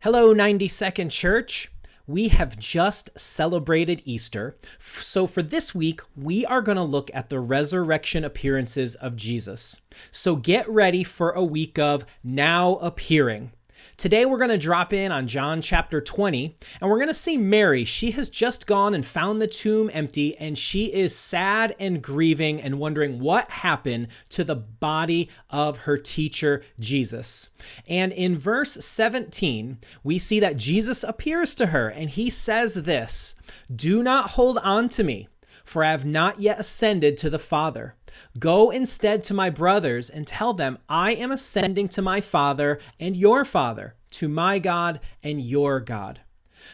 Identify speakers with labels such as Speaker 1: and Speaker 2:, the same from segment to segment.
Speaker 1: Hello, 90 Second Church. We have just celebrated Easter. So for this week, we are going to look at the resurrection appearances of Jesus. So get ready for a week of now appearing. Today, we're going to drop in on John chapter 20, and we're going to see Mary. She has just gone and found the tomb empty, and she is sad and grieving and wondering what happened to the body of her teacher, Jesus. And in verse 17, we see that Jesus appears to her, and he says this, "Do not hold on to me, for I have not yet ascended to the Father. Go instead to my brothers and tell them, I am ascending to my Father and your Father, to my God and your God."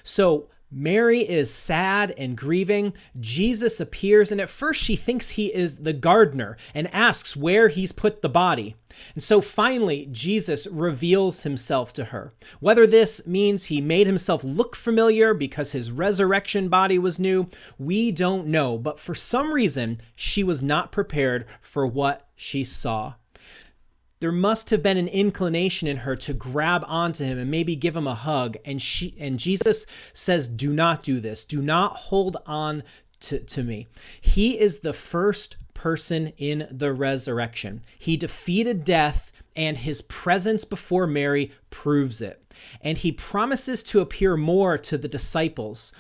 Speaker 1: So Mary is sad and grieving. Jesus appears, and at first she thinks he is the gardener and asks where he's put the body. And so finally, Jesus reveals himself to her. Whether this means he made himself look familiar because his resurrection body was new, we don't know. But for some reason, she was not prepared for what she saw. There must have been an inclination in her to grab onto him and maybe give him a hug. And Jesus says, "Do not do this. Do not hold on to me." He is the first person in the resurrection. He defeated death, and his presence before Mary proves it. And he promises to appear more to the disciples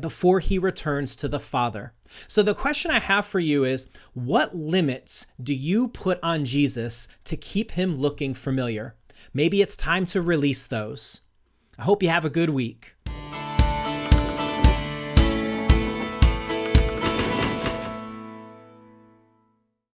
Speaker 1: before he returns to the Father. So the question I have for you is, what limits do you put on Jesus to keep him looking familiar? Maybe it's time to release those. I hope you have a good week.